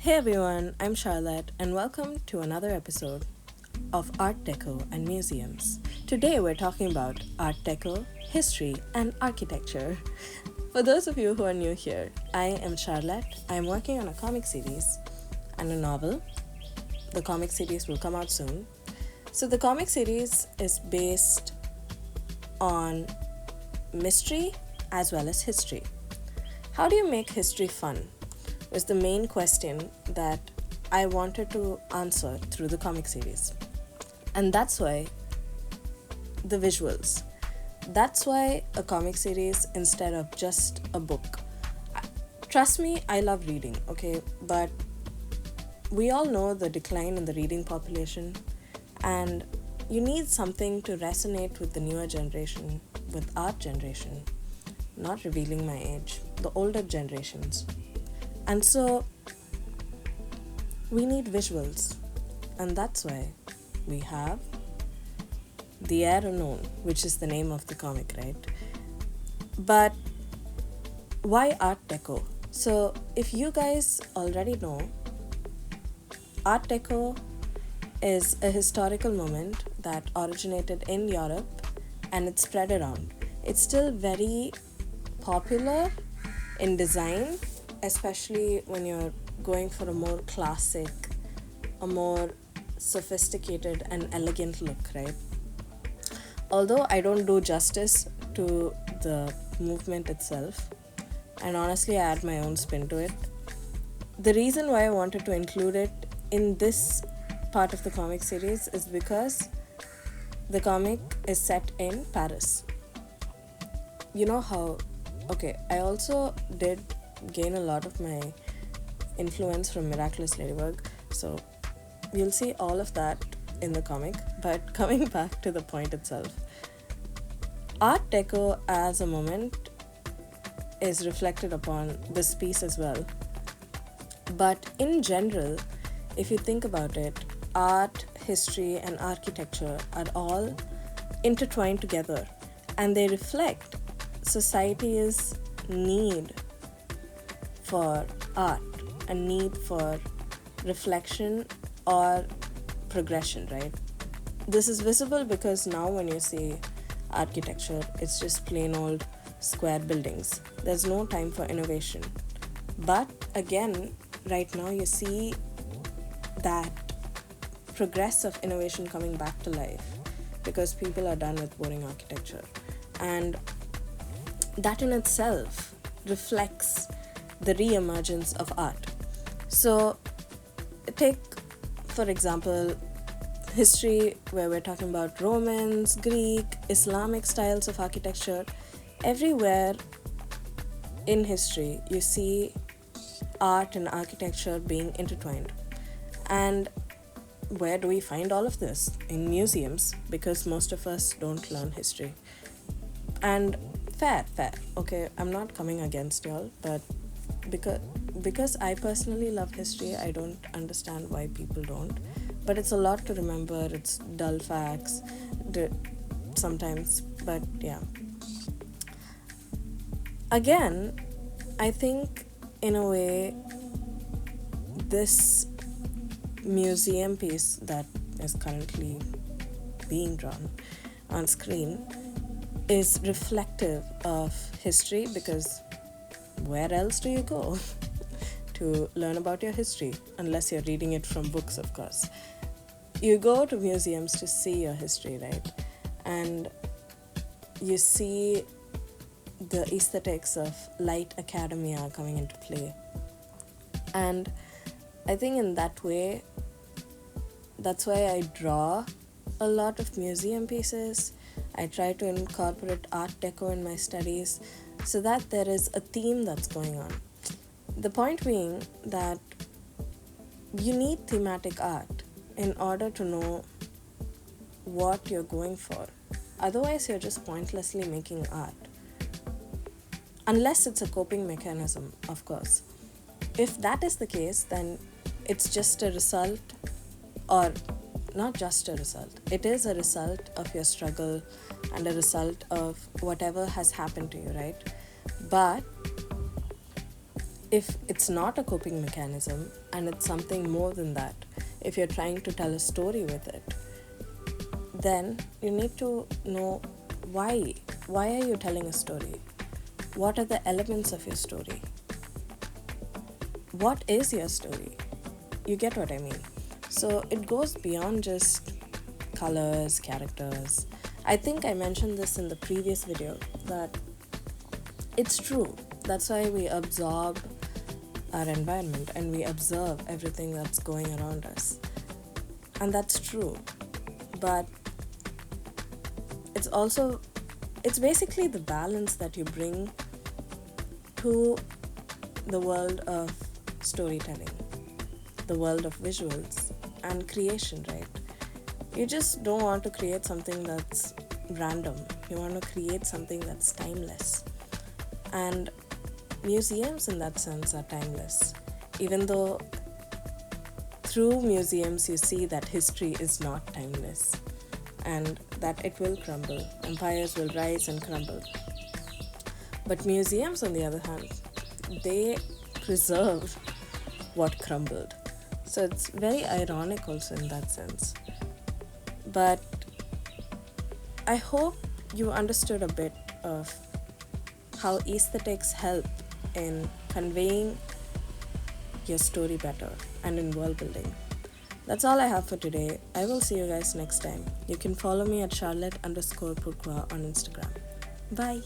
Hey everyone, I'm Charlotte, and welcome to another episode of Art Deco and Museums. Today we're talking about Art Deco, history, and architecture. For those of you who are new here, I am Charlotte. I'm working on a comic series and a novel. The comic series will come out soon. So, the comic series is based on mystery as well as history. How do you make history fun? Was the main question that I wanted to answer through the comic series. And that's why the visuals. That's why a comic series instead of just a book. Trust me, I love reading, okay? But we all know the decline in the reading population, and you need something to resonate with the newer generation, with our generation. Not revealing my age, the older generations. And so we need visuals, and that's why we have The Unknown, which is the name of the comic, right? But why Art Deco? So if you guys already know, Art Deco is a historical moment that originated in Europe and it spread around. It's still very popular in design, especially when you're going for a more classic, a more sophisticated and elegant look, right? Although I don't do justice to the movement itself, and honestly I add my own spin to it. The reason why I wanted to include it in this part of the comic series is because the comic is set in Paris. You know how, okay, I also did gain a lot of my influence from Miraculous Ladybug, so you'll see all of that in the comic. But coming back to the point itself, Art Deco as a moment is reflected upon this piece as well. But in general, if you think about it, art, history, and architecture are all intertwined together, and they reflect society's need for art, a need for reflection or progression, right? This is visible because now when you see architecture, it's just plain old square buildings. There's no time for innovation. But again, right now you see that progress of innovation coming back to life because people are done with boring architecture. And that in itself reflects the re-emergence of art. So take, for example, history, where we're talking about Romans, Greek, Islamic styles of architecture. Everywhere in history you see art and architecture being intertwined. And where do we find all of this? In museums, because most of us don't learn history. And fair, okay, I'm not coming against y'all, but because I personally love history, I don't understand why people don't. But it's a lot to remember. It's dull facts sometimes, but yeah. Again, I think in a way this museum piece that is currently being drawn on screen is reflective of history, because where else do you go to learn about your history unless you're reading it from books, of course. You go to museums to see your history, right? And you see the aesthetics of light academia coming into play. And I think in that way, that's why I draw a lot of museum pieces. I try to incorporate Art Deco in my studies so that there is a theme that's going on. The point being that you need thematic art in order to know what you're going for. Otherwise, you're just pointlessly making art. Unless it's a coping mechanism, of course. If that is the case, then it's just a result, or not just a result. It is a result of your struggle and a result of whatever has happened to you, right? But if it's not a coping mechanism and it's something more than that, if you're trying to tell a story with it, then you need to know why. Why are you telling a story? What are the elements of your story? What is your story? You get what I mean? So it goes beyond just colors, characters. I think I mentioned this in the previous video that it's true. That's why we absorb our environment and we observe everything that's going around us. And that's true. But it's basically the balance that you bring to the world of storytelling, the world of visuals and creation, right? You just don't want to create something that's random. You want to create something that's timeless. And museums in that sense are timeless. Even though through museums you see that history is not timeless and that it will crumble. Empires will rise and crumble. But museums, on the other hand, they preserve what crumbled. So it's very ironic also in that sense. But I hope you understood a bit of how aesthetics help in conveying your story better and in world building. That's all I have for today. I will see you guys next time. You can follow me at Charlotte_Pourquoi on Instagram. Bye.